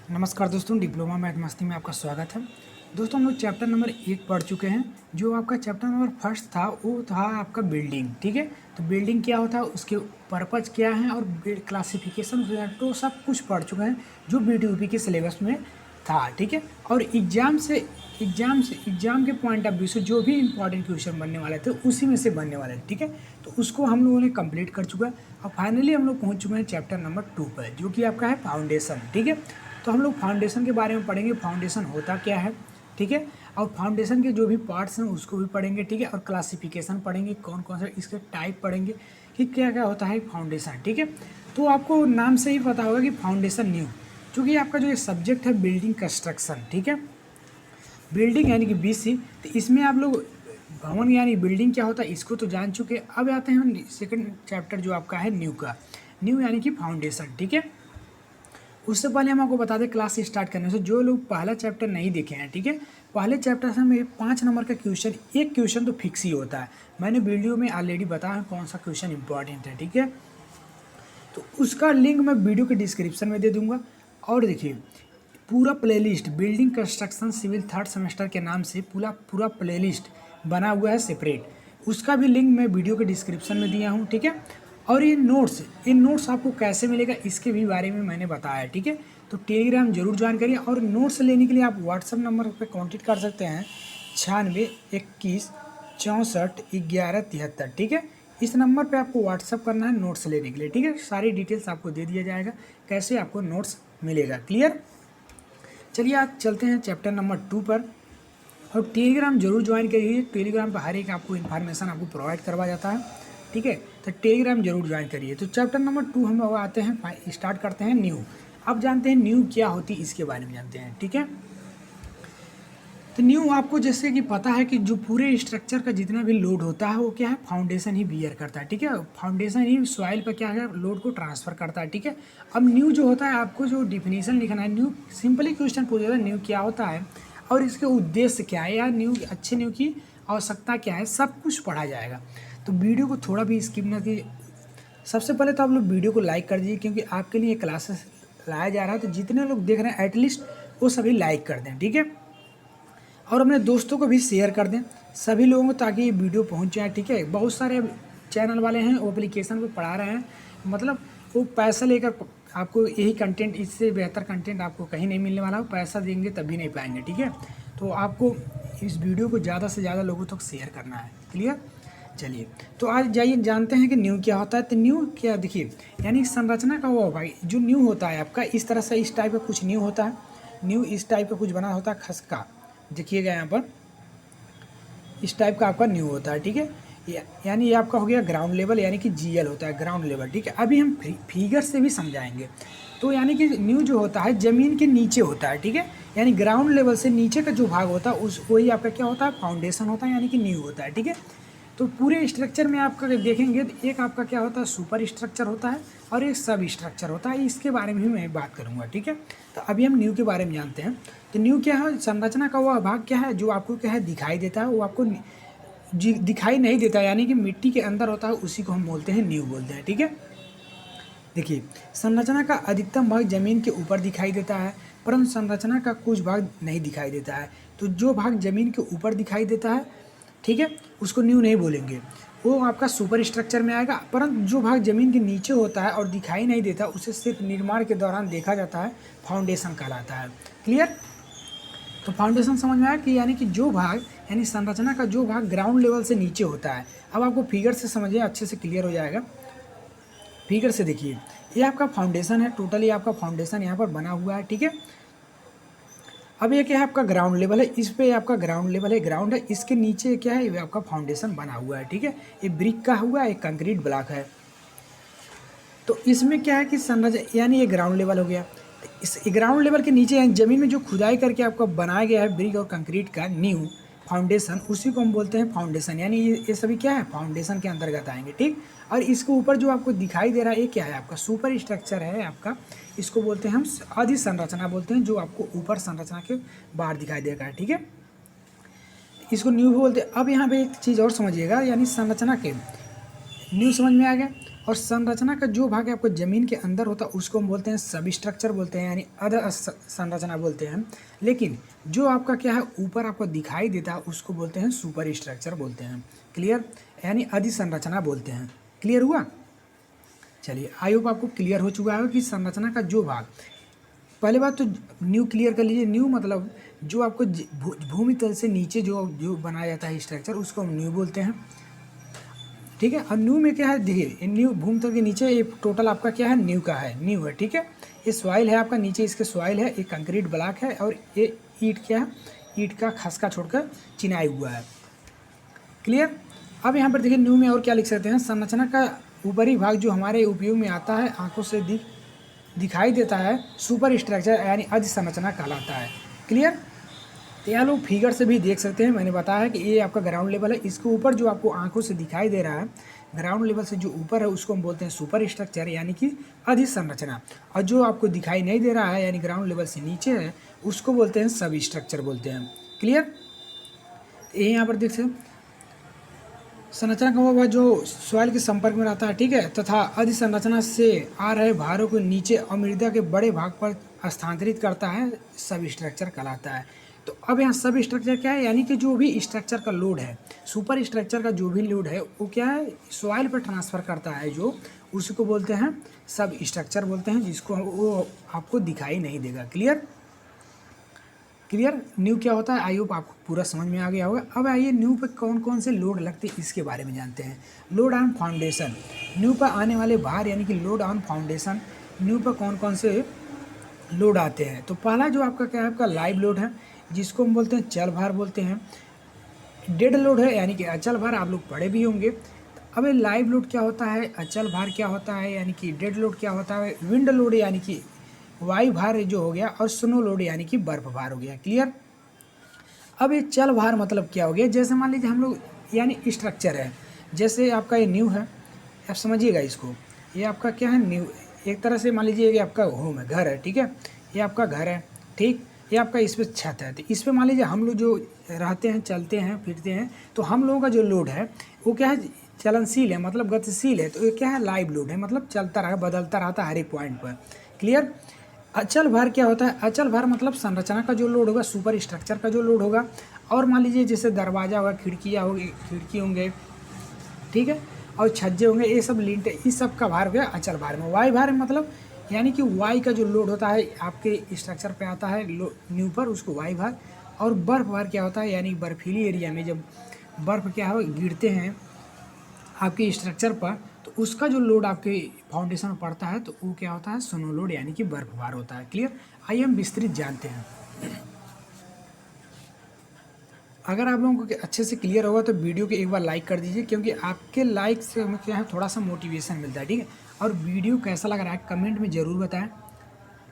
नमस्कार दोस्तों, diploma math मस्ती में आपका स्वागत है। दोस्तों, हम लोग चैप्टर नंबर 1 पढ़ चुके हैं। जो आपका चैप्टर नंबर फर्स्ट था वो था आपका बिल्डिंग। ठीक है, तो बिल्डिंग क्या होता है, उसके पर्पज क्या है और क्लासिफिकेशन तो सब कुछ पढ़ चुके हैं जो बीटीयूपी के सिलेबस में था। ठीक है, और एग्जाम के पॉइंट ऑफ व्यू से जो भी इंपॉर्टेंट क्वेश्चन बनने वाले थे उसी में से बनने वाले थे। ठीक है, तो उसको हम लोगों ने कंप्लीट कर चुका है और फाइनली हम लोग पहुंच चुके हैं चैप्टर नंबर 2 पर, जो कि आपका है फाउंडेशन। ठीक है, तो हम लोग फाउंडेशन के बारे में पढ़ेंगे, फाउंडेशन होता क्या है। ठीक है, और फाउंडेशन के जो भी पार्ट्स हैं उसको भी पढ़ेंगे। ठीक है, और क्लासिफिकेशन पढ़ेंगे, कौन कौन सा इसके टाइप पढ़ेंगे कि क्या क्या होता है फाउंडेशन। ठीक है, तो आपको नाम से ही पता होगा कि फाउंडेशन न्यू, क्योंकि आपका जो ये सब्जेक्ट है बिल्डिंग कंस्ट्रक्शन। ठीक है, बिल्डिंग यानी कि बीसी, तो इसमें आप लोग भवन यानी बिल्डिंग क्या होता है इसको तो जान चुके हैं। अब आते हैं सेकंड चैप्टर जो आपका है न्यू का। न्यू यानी कि फाउंडेशन। ठीक है, उससे पहले हम आपको बता दें क्लास स्टार्ट करने से जो लोग पहला चैप्टर नहीं देखे हैं। ठीक है, पहले चैप्टर से हमें 5 नंबर का क्वेश्चन, एक क्वेश्चन तो फिक्स ही होता है। मैंने वीडियो में ऑलरेडी बताया कौन सा क्वेश्चन इंपॉर्टेंट है। ठीक है, तो उसका लिंक मैं वीडियो के डिस्क्रिप्शन में दे दूंगा। और देखिए, पूरा playlist building construction civil third semester के नाम से पूरा पूरा प्लेलिस्ट बना हुआ है सेपरेट, उसका भी लिंक मैं वीडियो के डिस्क्रिप्शन में दिया हूँ। ठीक है, और ये नोट्स आपको कैसे मिलेगा इसके भी बारे में मैंने बताया है। ठीक है, तो टेलीग्राम जरूर ज्वाइन करिए और नोट्स लेने के लिए आप व्हाट्सअप नंबर पर कॉन्टेक्ट कर सकते हैं 96 21 64 11 73। ठीक है, इस नंबर पे आपको व्हाट्सअप करना है नोट्स लेने के लिए। ठीक है, सारी डिटेल्स आपको दे दिया जाएगा कैसे आपको नोट्स मिलेगा। क्लियर? चलिए आज चलते हैं चैप्टर नंबर 2 पर। और टेलीग्राम जरूर ज्वाइन करिए, टेलीग्राम पर हर एक आपको इन्फॉर्मेशन आपको प्रोवाइड करवा जाता है। ठीक है, तो टेलीग्राम जरूर ज्वाइन करिए। तो चैप्टर नंबर 2 हम लोग आते हैं, स्टार्ट करते हैं न्यू। अब जानते हैं न्यू क्या होती है, इसके बारे में जानते हैं। ठीक है, तो न्यू आपको जैसे कि पता है कि जो पूरे स्ट्रक्चर का जितना भी लोड होता है वो क्या है, फाउंडेशन ही बियर करता है। ठीक है, फाउंडेशन ही सॉइल पर क्या है, लोड को ट्रांसफर करता है। ठीक है, अब न्यू जो होता है आपको जो डिफिनीशन लिखना है, न्यू सिंपली क्वेश्चन पूछा था न्यू क्या होता है और इसके उद्देश्य क्या है, या न्यू अच्छे न्यू की आवश्यकता क्या है, सब कुछ पढ़ा जाएगा। तो वीडियो को थोड़ा भी स्किप ना कीजिए। सबसे पहले तो आप लोग वीडियो को लाइक कर दीजिए, क्योंकि आपके लिए क्लासेस लाया जा रहा है, तो जितने लोग देख रहे हैं एटलीस्ट वो सभी लाइक कर दें। ठीक है, और अपने दोस्तों को भी शेयर कर दें सभी लोगों को, ताकि ये वीडियो पहुंच जाए। ठीक है, बहुत सारे चैनल वाले हैं वो एप्लीकेशन पे पढ़ा रहे हैं, मतलब वो पैसा लेकर आपको यही कंटेंट, इससे बेहतर कंटेंट आपको कहीं नहीं मिलने वाला, वो पैसा देंगे तभी नहीं पाएंगे। ठीक है, तो आपको इस वीडियो को ज़्यादा से ज़्यादा लोगों तक शेयर करना है। क्लियर? चलिए, तो आज जाइए जानते हैं कि न्यू क्या होता है। तो न्यू क्या, देखिए यानी संरचना का वो भाई जो न्यू होता है आपका इस तरह से, इस टाइप का कुछ न्यू होता है। न्यू इस टाइप का कुछ बना होता है खसका, देखिएगा यहाँ पर इस टाइप का आपका न्यू होता है। ठीक है, यानी ये आपका हो गया ग्राउंड लेवल, यानी कि जीएल होता है ग्राउंड लेवल। ठीक है, अभी हम फिगर से भी समझाएंगे। तो यानी कि न्यू जो होता है ज़मीन के नीचे होता है। ठीक है, यानी ग्राउंड लेवल से नीचे का जो भाग होता है उस वही आपका क्या होता है, फाउंडेशन होता है, यानी कि न्यू होता है। ठीक है, तो पूरे स्ट्रक्चर में आपका देखेंगे तो एक आपका क्या होता है, सुपर स्ट्रक्चर होता है और एक सब स्ट्रक्चर होता है। इसके बारे में भी मैं बात करूंगा। ठीक है, तो अभी हम न्यू के बारे में जानते हैं। तो न्यू क्या है, संरचना का वह भाग क्या है जो आपको क्या है दिखाई देता है, वो आपको दिखाई नहीं देता, यानी कि मिट्टी के अंदर होता है, उसी को हम बोलते हैं न्यू बोलते हैं। ठीक है, देखिए संरचना का अधिकतम भाग जमीन के ऊपर दिखाई देता है, परंतु संरचना का कुछ भाग नहीं दिखाई देता है। तो जो भाग जमीन के ऊपर दिखाई देता है, ठीक है, उसको न्यू नहीं बोलेंगे, वो आपका सुपर स्ट्रक्चर में आएगा। परंतु जो भाग जमीन के नीचे होता है और दिखाई नहीं देता, उसे सिर्फ निर्माण के दौरान देखा जाता है, फाउंडेशन कहलाता है। क्लियर? तो फाउंडेशन समझ में आया कि यानी कि जो भाग, यानी संरचना का जो भाग ग्राउंड लेवल से नीचे होता है। अब आपको फिगर से समझिए, अच्छे से क्लियर हो जाएगा। फिगर से देखिए, ये आपका फाउंडेशन है, टोटली आपका फाउंडेशन यहाँ पर बना हुआ है। ठीक है, अब ये क्या है, आपका ग्राउंड लेवल है, इस पे आपका ग्राउंड लेवल है, ग्राउंड है, इसके नीचे क्या है, ये आपका फाउंडेशन बना हुआ है। ठीक है, ये ब्रिक का हुआ है, एक कंक्रीट ब्लॉक है। तो इसमें क्या है कि संरचना, यानी ये ग्राउंड लेवल हो गया। तो इस ग्राउंड लेवल के नीचे यानी जमीन में जो खुदाई करके आपको बनाया गया है ब्रिक और कंक्रीट का न्यू फाउंडेशन, उसी को हम बोलते हैं फाउंडेशन, यानी ये सभी क्या है, फाउंडेशन के अंतर्गत आएंगे। ठीक, और इसके ऊपर जो आपको दिखाई दे रहा है ये क्या है, आपका सुपर स्ट्रक्चर है आपका, इसको बोलते हैं हम आधि संरचना बोलते हैं, जो आपको ऊपर संरचना के बाहर दिखाई देगा। ठीक है, इसको न्यू बोलते हैं। अब यहाँ पे एक चीज़ और समझिएगा, यानी संरचना के न्यू समझ में आ गया। और संरचना का जो भाग है आपको ज़मीन के अंदर होता है उसको हम बोलते हैं सब स्ट्रक्चर बोलते हैं, यानी अध संरचना बोलते हैं। लेकिन जो आपका क्या है ऊपर आपको दिखाई देता है उसको बोलते हैं सुपर स्ट्रक्चर बोलते हैं। क्लियर, यानी अधि संरचना बोलते हैं। क्लियर हुआ? चलिए, आई होप आपको क्लियर हो चुका है कि संरचना का जो भाग, पहले बात तो न्यू क्लियर कर लीजिए। न्यू मतलब जो आपको भूमि तल से नीचे जो जो बनाया जाता है स्ट्रक्चर उसको हम न्यू बोलते हैं। ठीक है, और न्यू में क्या है, देखिए न्यू भूमि तल के नीचे ये टोटल आपका क्या है, न्यू का है, न्यू है। ठीक है, ये सॉइल है आपका, नीचे इसके सॉइल है, एक कंक्रीट ब्लॉक है और ये ईंट क्या है, ईंट का खसका छोड़कर चिनाई हुआ है। क्लियर। अब यहाँ पर देखिए न्यू में और क्या लिख सकते हैं, संरचना का ऊपरी भाग जो हमारे उपयोग में आता है, आंखों से दिखाई देता है, सुपर स्ट्रक्चर यानी अधि संरचना कहलाता है। क्लियर। तो यहाँ लोग फिगर से भी देख सकते हैं, मैंने बताया है कि ये आपका ग्राउंड लेवल है, इसके ऊपर जो आपको आंखों से दिखाई दे रहा है ग्राउंड लेवल से जो ऊपर है उसको हम बोलते हैं सुपर स्ट्रक्चर यानी कि अधि संरचना, और जो आपको दिखाई नहीं दे रहा है यानी ग्राउंड लेवल से नीचे है उसको बोलते हैं सब स्ट्रक्चर बोलते हैं। क्लियर। ये यहाँ पर देख सकते हैं संरचना का वह जो सॉइल के संपर्क में रहता है, ठीक है, तथा अधि संरचना से आ रहे भारों को नीचे और मृदा के बड़े भाग पर स्थानांतरित करता है, सब स्ट्रक्चर कहलाता है। तो अब यहाँ सब स्ट्रक्चर क्या है, यानी कि जो भी स्ट्रक्चर का लोड है, सुपर स्ट्रक्चर का जो भी लोड है वो क्या है, सॉइल पर ट्रांसफ़र करता है, जो उसको बोलते हैं सब स्ट्रक्चर बोलते हैं, जिसको वो आपको दिखाई नहीं देगा। क्लियर। क्लियर। न्यू क्या होता है, आई होप आपको पूरा समझ में आ गया होगा। अब आइए न्यू पर कौन कौन से लोड लगते हैं इसके बारे में जानते हैं। लोड ऑन फाउंडेशन, न्यू पर आने वाले भार यानी कि लोड ऑन फाउंडेशन, न्यू पर कौन कौन से लोड आते हैं। तो पहला जो आपका क्या है, आपका लाइव लोड है, जिसको हम बोलते हैं चल भार बोलते हैं। डेड लोड है यानी कि अचल भार, आप लोग पढ़े भी होंगे। अब ये लाइव लोड क्या होता है, अचल भार क्या होता है, यानी कि डेड लोड क्या होता है, विंड लोड यानी कि वायु भार जो हो गया, और स्नो लोड यानी कि बर्फ भार हो गया। क्लियर। अब ये चल भार मतलब क्या हो गया, जैसे मान लीजिए हम लोग यानी स्ट्रक्चर है, जैसे आपका ये न्यू है, आप समझिएगा इसको, ये आपका क्या है, न्यू, एक तरह से मान लीजिए कि आपका होम है, घर है, ठीक है, ये आपका घर है, ठीक, ये आपका इस पर छत है। तो इस पर मान लीजिए हम लोग जो रहते हैं, चलते हैं, फिरते हैं, तो हम लोगों का जो लोड है वो क्या है, चलनशील है, मतलब गतिशील है। तो ये क्या है, लाइव लोड है, मतलब चलता रहा, बदलता रहता है हर एक पॉइंट पर। क्लियर। अचल भार क्या होता है, अचल भार मतलब संरचना का जो लोड होगा, सुपर स्ट्रक्चर का जो लोड होगा, और मान लीजिए जैसे दरवाज़ा होगा, खिड़की होंगे, ठीक है, और छज्जे होंगे, ये सब लिंट, इस सब का भार हो गया अचल भार में। वायु भार मतलब यानी कि वायु का जो लोड होता है आपके स्ट्रक्चर पे आता है न्यू पर, उसको वायु भार। और बर्फ भार क्या होता है, यानी बर्फीली एरिया में जब बर्फ़ क्या हो गिरते हैं आपके स्ट्रक्चर पर, तो उसका जो लोड आपके फाउंडेशन में पड़ता है, तो वो क्या होता है, स्नो लोड यानी कि बर्फबार होता है। क्लियर। आइए हम विस्तृत जानते हैं। अगर आप लोगों को अच्छे से क्लियर होगा तो वीडियो को एक बार लाइक कर दीजिए, क्योंकि आपके लाइक से हमें क्या है, थोड़ा सा मोटिवेशन मिलता है। ठीक है, और वीडियो कैसा लग रहा है कमेंट में ज़रूर बताएं,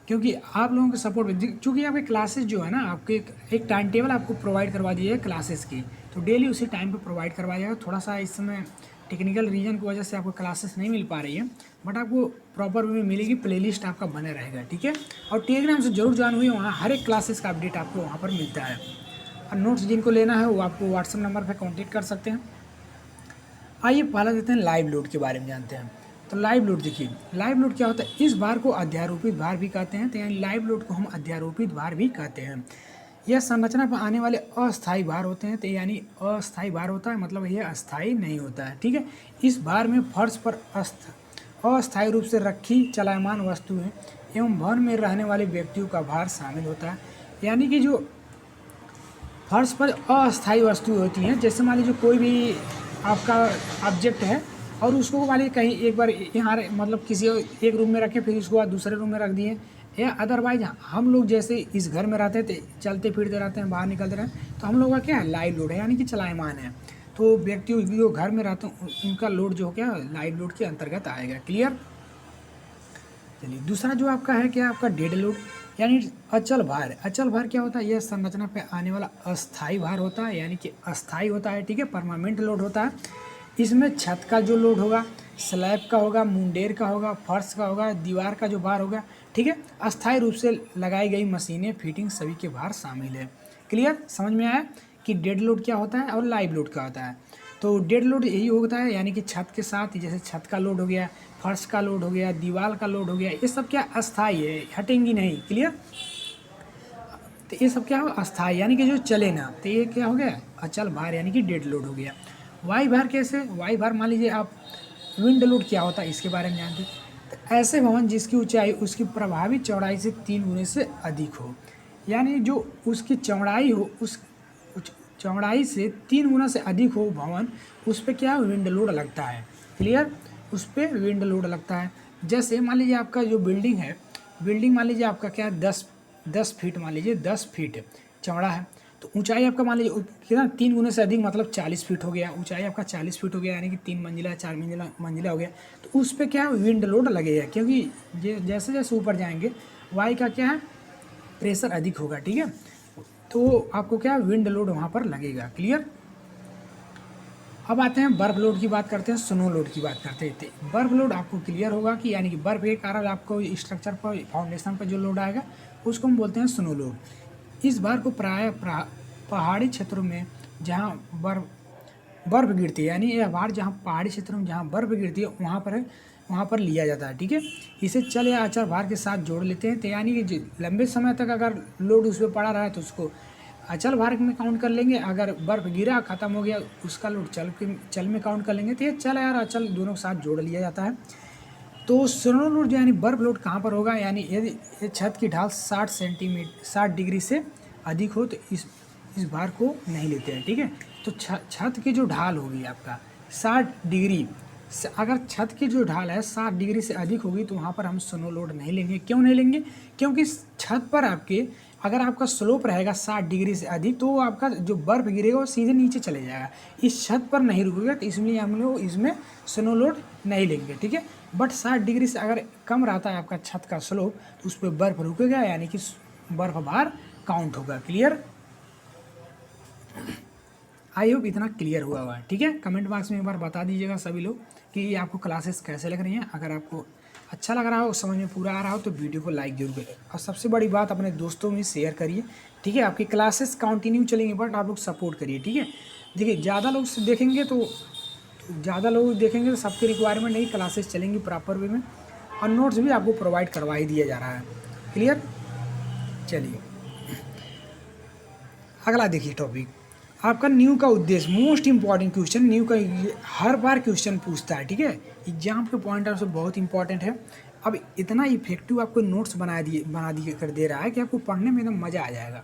क्योंकि आप लोगों के सपोर्ट, क्योंकि आपके क्लासेस जो है ना, आपके एक टाइम टेबल आपको प्रोवाइड करवा दिया है क्लासेस की, तो डेली उसी टाइम पे प्रोवाइड करवाया जाएगा। थोड़ा सा इस समय टेक्निकल रीजन की वजह से आपको क्लासेस नहीं मिल पा रही है, बट आपको प्रॉपर वे में मिलेगी, प्लेलिस्ट आपका बने रहेगा। ठीक है, और टेलीग्राम से जरूर ज्वाइन हुई, वहाँ हर एक क्लासेस का अपडेट आपको वहाँ पर मिलता है। और नोट्स जिनको लेना है वो आपको व्हाट्सएप नंबर पर कॉन्टेक्ट कर सकते हैं। आइए पहला देते हैं लाइव लोड के बारे में जानते हैं। तो लाइव लोड देखिए, लाइव लोड क्या होता है, इस भार को अध्यारोपित भार भी कहते हैं। तो यानी लाइव लोड को हम अध्यारोपित भार भी कहते हैं। यह संरचना पर आने वाले अस्थायी भार होते हैं। तो यानी अस्थायी भार होता है, मतलब यह अस्थायी नहीं होता है। ठीक है, इस भार में फर्श पर अस्थायी रूप से रखी चलायमान वस्तुएं एवं भवन में रहने वाले व्यक्तियों का भार शामिल होता है। यानी कि जो फर्श पर अस्थायी वस्तुएं होती हैं, जैसे मान लीजिए कोई भी आपका ऑब्जेक्ट है और उसको मान लीजिए कहीं एक बार यहाँ मतलब किसी एक रूम में रखे, फिर उसको बाद दूसरे रूम में रख दिए, या अदरवाइज हम लोग जैसे इस घर में रहते थे, चलते फिरते रहते हैं, बाहर निकलते रहते हैं, तो हम लोग का क्या है, लाइव लोड है, यानी कि चलायमान है। तो व्यक्ति जो घर में रहते हैं उनका लोड जो क्या लाइव लोड के अंतर्गत आएगा। क्लियर। चलिए दूसरा जो आपका है क्या, आपका डेड लोड यानी अचल भार। अचल भार क्या होता है, यह संरचना पे आने वाला अस्थाई भार होता है, यानी कि अस्थाई होता है। ठीक है, परमानेंट लोड होता है। इसमें छत का जो लोड होगा, स्लैब का होगा, मुंडेर का होगा, फर्श का होगा, दीवार का जो भार होगा। ठीक है, अस्थायी रूप से लगाई गई मशीनें, फिटिंग सभी के भार शामिल है। क्लियर, समझ में आया कि डेड लोड क्या होता है और लाइव लोड क्या होता है। तो डेड लोड यही होता है, यानी कि छत के साथ, जैसे छत का लोड हो गया, फर्श का लोड हो गया, दीवार का लोड हो गया, ये सब क्या अस्थाई है, हटेंगी नहीं। क्लियर? तो ये सब क्या हो, अस्थाई, यानी कि जो चले ना, तो ये क्या हो गया, अचल भार यानी कि डेड लोड हो गया। वायु भार कैसे, वायु भार मान लीजिए आप, विंड लोड क्या होता है इसके बारे में जानते हैं। तो ऐसे भवन जिसकी ऊंचाई उसकी प्रभावी चौड़ाई से 3 गुने से अधिक हो, यानी जो उसकी चौड़ाई हो, उस चौड़ाई से 3 गुना से अधिक हो भवन, उस पर क्या विंड लोड लगता है। क्लियर? उस पर विंड लोड लगता है। जैसे मान लीजिए आपका जो बिल्डिंग है, बिल्डिंग मान लीजिए आपका क्या 10 फीट, मान लीजिए 10 फीट चौड़ा है, तो ऊंचाई आपका मान लीजिए कितना, 3 गुने से अधिक मतलब 40 फीट हो गया, ऊंचाई आपका 40 फीट हो गया, यानी कि 3 मंजिला 4 मंजिला हो गया। तो उस पर क्या विंड लोड लगेगा, क्योंकि जैसे जैसे ऊपर जाएंगे वायु का क्या है, प्रेशर अधिक होगा। ठीक है? तो आपको क्या विंड लोड वहाँ पर लगेगा। क्लियर? अब आते हैं बर्फ लोड की बात करते हैं, स्नो लोड की बात करते हैं। बर्फ लोड आपको क्लियर होगा कि यानी कि बर्फ के कारण आपको स्ट्रक्चर पर, फाउंडेशन पर जो लोड आएगा उसको हम बोलते हैं स्नो लोड। इस भार को प्राय पहाड़ी क्षेत्रों में जहाँ बर्फ गिरती है, यानी यह भार जहाँ पहाड़ी क्षेत्रों में जहाँ बर्फ गिरती है वहाँ पर लिया जाता है। ठीक है? इसे चल या अचल भार के साथ जोड़ लेते हैं, तो यानी कि लंबे समय तक अगर लोड उस पर पड़ा रहा है तो उसको अचल भार में काउंट कर लेंगे, अगर बर्फ गिरा खत्म हो गया उसका लोड चल में काउंट कर लेंगे। तो ये चल और अचल दोनों के साथ जोड़ लिया जाता है। तो स्नो लोड यानी बर्फ लोड कहाँ पर होगा, यानी यदि छत की ढाल 60 डिग्री से अधिक हो तो इस भार को नहीं लेते हैं। ठीक है? तो छत की जो ढाल होगी आपका 60 डिग्री, अगर छत की जो ढाल है 60 डिग्री से अधिक होगी तो वहाँ पर हम स्नो लोड नहीं लेंगे। क्यों नहीं लेंगे? क्योंकि छत पर आपके अगर आपका स्लोप रहेगा 60 डिग्री से अधिक तो आपका जो बर्फ गिरेगा वो सीधे नीचे चले जाएगा, इस छत पर नहीं रुकेगा, तो इसलिए हम लोग इसमें स्नो लोड नहीं लेंगे। ठीक है? बट 60 डिग्री से अगर कम रहता है आपका छत का स्लोप तो उस पर बर्फ रुकेगा, यानी कि बर्फ भार काउंट होगा। क्लियर? आई होप इतना क्लियर हुआ हुआ है। ठीक है? कमेंट बॉक्स में एक बार बता दीजिएगा सभी लोग कि आपको क्लासेस कैसे लग रही हैं। अगर आपको अच्छा लग रहा हो, समझ में पूरा आ रहा हो तो वीडियो को लाइक जरूर करें, और सबसे बड़ी बात अपने दोस्तों में शेयर करिए। ठीक है? आपकी क्लासेस कंटिन्यू चलेंगे बट आप लोग सपोर्ट करिए। ठीक है? देखिए ज़्यादा लोग देखेंगे तो सबके रिक्वायरमेंट नहीं, क्लासेस चलेंगी प्रॉपर वे में, और नोट्स भी आपको प्रोवाइड करवा ही दिया जा रहा है। क्लियर? चलिए अगला देखिए टॉपिक आपका, न्यू का उद्देश्य। मोस्ट इंपॉर्टेंट क्वेश्चन, न्यू का हर बार क्वेश्चन पूछता है। ठीक है? एग्जाम के पॉइंट ऑफ से बहुत इंपॉर्टेंट है। अब इतना इफेक्टिव आपको नोट्स बना दिए कर दे रहा है कि आपको पढ़ने में एकदम मज़ा आ जाएगा।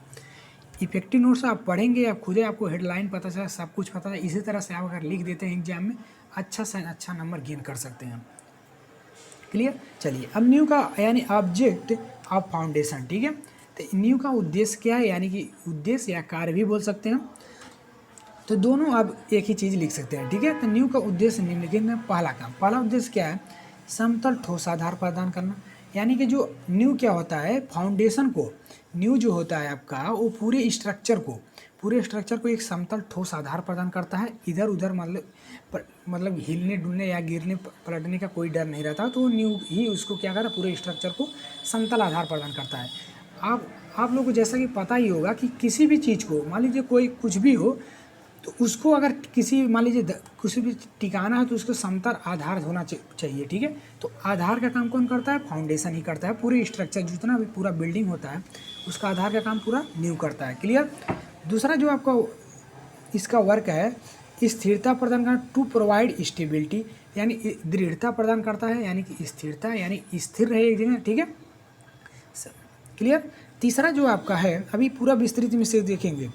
इफेक्टिव नोट्स आप पढ़ेंगे, आप खुद आपको हेडलाइन पता चला, सब कुछ पता है, इसी तरह से आप अगर लिख देते हैं एग्जाम में अच्छा से अच्छा नंबर गेन कर सकते हैं। क्लियर? चलिए अब न्यू का यानी ऑब्जेक्ट ऑफ फाउंडेशन। ठीक है? तो न्यू का उद्देश्य क्या है, यानी कि उद्देश्य या कार्य भी बोल सकते हैं, तो दोनों आप एक ही चीज़ लिख सकते हैं। ठीक है? तो न्यू का उद्देश्य निम्नलिखित में पहला उद्देश्य क्या है, समतल ठोस आधार प्रदान करना। यानी कि जो न्यू क्या होता है, फाउंडेशन को, न्यू जो होता है आपका वो पूरे स्ट्रक्चर को एक समतल ठोस आधार प्रदान करता है। इधर उधर मतलब हिलने डुलने या गिरने पलटने का कोई डर नहीं रहता, तो न्यू ही उसको क्या करता है, पूरे स्ट्रक्चर को समतल आधार प्रदान करता है। आप लोग को जैसा कि पता ही होगा कि किसी भी चीज़ को, मान लीजिए कोई कुछ भी हो, तो उसको अगर किसी मान लीजिए किसी भी टिकाना है तो उसको समतल आधार होना चाहिए। ठीक है? तो आधार का काम कौन करता है, फाउंडेशन ही करता है। पूरे स्ट्रक्चर जितना भी पूरा बिल्डिंग होता है उसका आधार का काम पूरा न्यू करता है। क्लियर? दूसरा जो आपका इसका वर्क है, स्थिरता प्रदान करना, टू प्रोवाइड स्टेबिलिटी, यानी दृढ़ता प्रदान करता है, यानी कि स्थिरता, यानी स्थिर रहे एक जगह। ठीक है? क्लियर? तीसरा जो आपका है, अभी पूरा विस्तृत में से देखेंगे,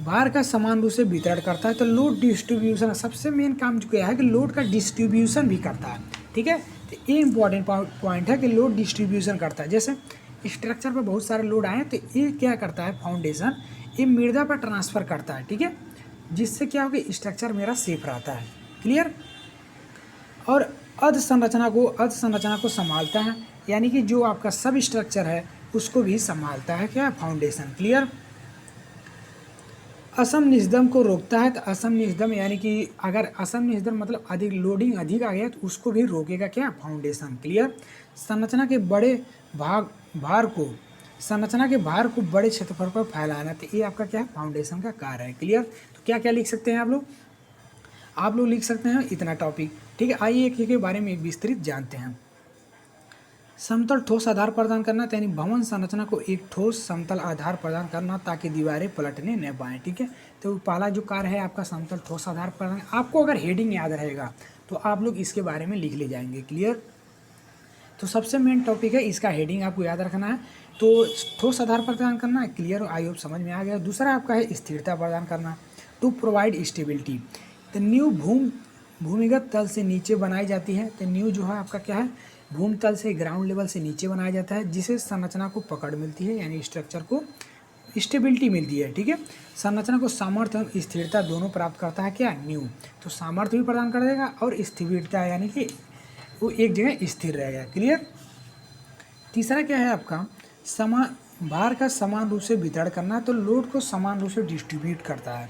भार का समान रूप से वितरण करता है। तो लोड डिस्ट्रीब्यूशन, सबसे मेन काम जो क्या है कि लोड का डिस्ट्रीब्यूशन भी करता है। ठीक है? तो ये इंपॉर्टेंट पॉइंट है कि लोड डिस्ट्रीब्यूशन करता है। जैसे स्ट्रक्चर पर बहुत सारे लोड आए तो ये क्या करता है, फाउंडेशन ये मृदा पर ट्रांसफ़र करता है। ठीक है? जिससे क्या होगा, स्ट्रक्चर मेरा सेफ रहता है। क्लियर? और अर्ध संरचना को संभालता है, यानी कि जो आपका सब स्ट्रक्चर है उसको भी संभालता है क्या, फाउंडेशन। क्लियर? असम निस्दम को रोकता है, तो असम निस्दम यानी कि अगर असम निस्दम मतलब अधिक लोडिंग अधिक आ गया तो उसको भी रोकेगा क्या, फाउंडेशन। क्लियर? संरचना के भार को बड़े क्षेत्रफल पर फैलाना, तो ये आपका क्या है, फाउंडेशन का कार्य है। क्लियर? तो क्या क्या लिख सकते हैं आप लोग, आप लोग लिख सकते हैं इतना टॉपिक, ठीक है। आइए एक के बारे में विस्तृत जानते हैं। समतल ठोस आधार प्रदान करना, यानी भवन संरचना को एक ठोस समतल आधार प्रदान करना ताकि दीवारें पलटने न पाएँ, ठीक है। तो पहला जो कार्य है आपका समतल ठोस आधार प्रदान। आपको अगर हेडिंग याद रहेगा तो आप लोग इसके बारे में लिख ले जाएंगे, क्लियर। तो सबसे मेन टॉपिक है, इसका हेडिंग आपको याद रखना है। तो ठोस आधार प्रदान करना, क्लियर, आई होप समझ में आ गया। दूसरा आपका है स्थिरता प्रदान करना, टू प्रोवाइड स्टेबिलिटी। तो नींव भूमिगत तल से नीचे बनाई जाती है। तो नींव जो है आपका क्या है, भूमि तल से ग्राउंड लेवल से नीचे बनाया जाता है, जिससे संरचना को पकड़ मिलती है, यानी स्ट्रक्चर को स्टेबिलिटी मिलती है, ठीक है। संरचना को सामर्थ्य और स्थिरता दोनों प्राप्त करता है क्या, नींव। तो सामर्थ्य भी प्रदान कर देगा और स्थिरता, यानी कि वो एक जगह स्थिर रहेगा, क्लियर। तीसरा क्या है आपका, भार का समान रूप से वितरण करना। तो लोड को समान रूप से डिस्ट्रीब्यूट करता है।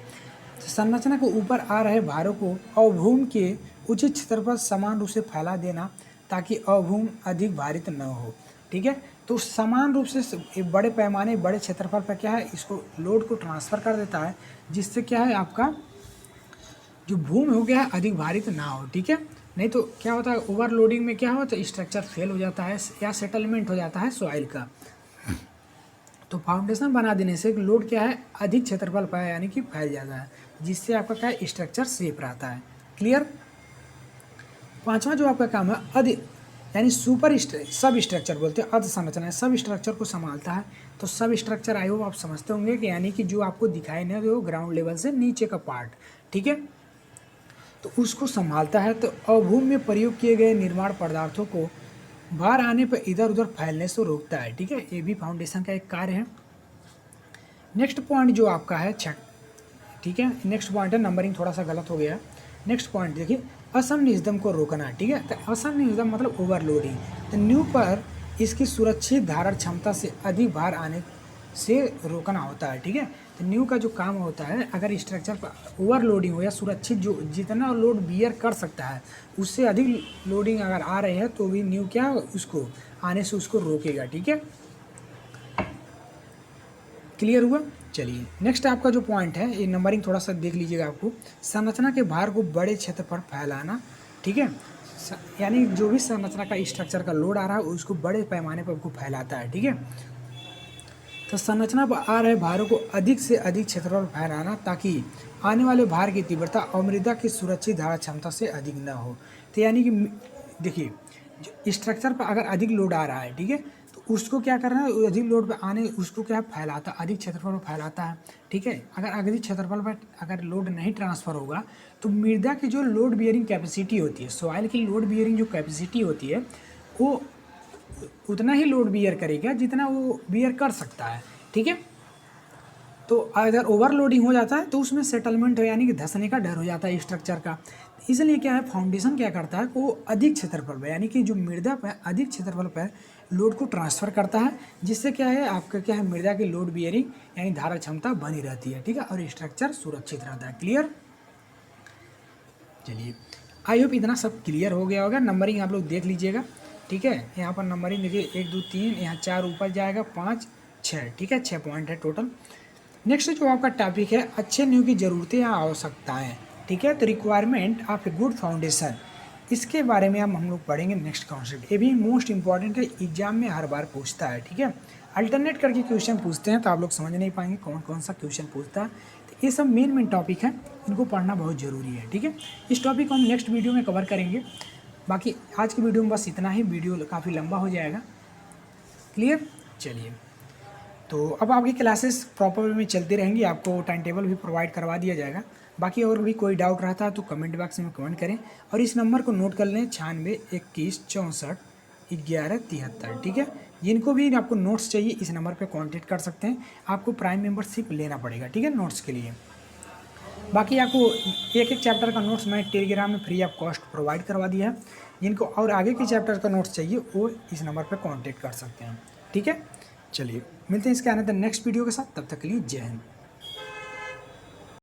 संरचना को ऊपर आ रहे भारों को अवभूमि के उचित क्षेत्र पर समान रूप से फैला देना ताकि अवभूमि अधिक भारित न हो, ठीक है। तो समान रूप से बड़े पैमाने बड़े क्षेत्रफल पर क्या है, इसको लोड को ट्रांसफ़र कर देता है, जिससे क्या है आपका जो भूमि हो गया अधिक भारित ना हो, ठीक है। नहीं तो क्या होता है, ओवरलोडिंग में क्या होता है, स्ट्रक्चर फेल हो जाता है या सेटलमेंट हो जाता है सॉइल का। तो फाउंडेशन बना देने से लोड क्या है, अधिक क्षेत्रफल पर यानी कि फैल जाता है, जिससे आपका क्या है, स्ट्रक्चर सेफ रहता है, क्लियर। पांचवा जो आपका काम है, यानी सब स्ट्रक्चर बोलते हैं, अर्ध संरचना सब स्ट्रक्चर को संभालता है। तो सब स्ट्रक्चर आई होप आप समझते होंगे कि यानी कि जो आपको दिखाई नहीं दे ग्राउंड लेवल से नीचे का पार्ट, ठीक है, तो उसको संभालता है। तो अवभूमि में प्रयोग किए गए निर्माण पदार्थों को भार आने पर इधर उधर फैलने से रोकता है, ठीक है। ये भी फाउंडेशन का एक कार्य है। नेक्स्ट पॉइंट जो आपका है ठीक है, नेक्स्ट पॉइंट है, नंबरिंग थोड़ा सा गलत हो गया। नेक्स्ट पॉइंट देखिए, असम निजदम को रोकना, ठीक है। तो असम निजदम मतलब ओवरलोडिंग। तो न्यू पर इसकी सुरक्षित धारण क्षमता से अधिक भार आने से रोकना होता है, ठीक है। तो न्यू का जो काम होता है, अगर स्ट्रक्चर पर ओवरलोडिंग हो या सुरक्षित जो जितना लोड बियर कर सकता है उससे अधिक लोडिंग अगर आ रही है तो भी न्यू क्या उसको आने से उसको रोकेगा, ठीक है। क्लियर हुआ। चलिए नेक्स्ट आपका जो पॉइंट है, ये नंबरिंग थोड़ा सा देख लीजिएगा। आपको संरचना के भार को बड़े क्षेत्र पर फैलाना, ठीक है, यानी जो भी संरचना का स्ट्रक्चर का लोड आ रहा है उसको बड़े पैमाने पर आपको फैलाता है, ठीक है। तो संरचना पर आ रहे भारों को अधिक से अधिक क्षेत्र पर फैलाना ताकि आने वाले भार की तीव्रता और मृदा की सुरक्षित धारण क्षमता से अधिक न हो। तो यानी कि देखिए, जो स्ट्रक्चर पर अगर अधिक लोड आ रहा है, ठीक है, तो उसको क्या करना है, अधिक लोड पर आने उसको क्या फैलाता, अधिक क्षेत्रफल पर फैलाता है, ठीक है। अगर अधिक क्षेत्रफल पर अगर लोड नहीं ट्रांसफ़र होगा तो मृदा की जो लोड बियरिंग कैपेसिटी होती है, सॉइल की लोड बियरिंग जो कैपेसिटी होती है वो उतना ही लोड बियर करेगा जितना वो बियर कर सकता है, ठीक है। तो अगर ओवरलोडिंग हो जाता है तो उसमें सेटलमेंट हो यानी कि धंसने का डर हो जाता है स्ट्रक्चर का। इसलिए क्या है, फाउंडेशन क्या करता है, वो अधिक क्षेत्रफल पर यानी कि जो मृदा पर अधिक क्षेत्रफल पर लोड को ट्रांसफ़र करता है, जिससे क्या है आपका क्या है, मृदा की लोड बियरिंग यानी धारण क्षमता बनी रहती है, ठीक है, और स्ट्रक्चर सुरक्षित रहता है, क्लियर। चलिए आई होप इतना सब क्लियर हो गया होगा। नंबरिंग आप लोग देख लीजिएगा, ठीक है। यहाँ पर नंबरिंग देखिए 1 2 3, यहाँ 4 ऊपर जाएगा, 5 6, ठीक है, 6 पॉइंट है टोटल। नेक्स्ट जो आपका टॉपिक है, अच्छे न्यू की ज़रूरतें या आवश्यकताएँ, ठीक है। तो requirement of a good foundation, इसके बारे में हम लोग पढ़ेंगे नेक्स्ट कॉन्सेप्ट। ये भी मोस्ट इंपॉर्टेंट है, एग्जाम में हर बार पूछता है, ठीक है। अल्टरनेट करके क्वेश्चन पूछते हैं तो आप लोग समझ नहीं पाएंगे कौन कौन सा क्वेश्चन पूछता है। तो ये सब मेन टॉपिक है, इनको पढ़ना बहुत ज़रूरी है, ठीक है। इस टॉपिक को हम नेक्स्ट वीडियो में कवर करेंगे। बाकी आज की वीडियो में बस इतना ही, वीडियो काफ़ी लंबा हो जाएगा, क्लियर। चलिए तो अब आपकी क्लासेस प्रॉपर वे में चलती रहेंगी, आपको टाइम टेबल भी प्रोवाइड करवा दिया जाएगा। बाकी और भी कोई डाउट रहता है तो कमेंट बॉक्स में कमेंट करें और इस नंबर को नोट कर लें, 96 21 64 11 73, ठीक है। जिनको भी आपको नोट्स चाहिए इस नंबर पे कांटेक्ट कर सकते हैं। आपको प्राइम मेंबरशिप लेना पड़ेगा, ठीक है, नोट्स के लिए। बाकी आपको एक चैप्टर का नोट्स मैं टेलीग्राम में फ्री ऑफ कॉस्ट प्रोवाइड करवा दिया है। जिनको और आगे के चैप्टर का नोट्स चाहिए वो इस नंबर पर कॉन्टेक्ट कर सकते हैं, ठीक है। चलिए मिलते हैं इसके आने नेक्स्ट वीडियो के साथ, तब तक के लिए जय हिंद।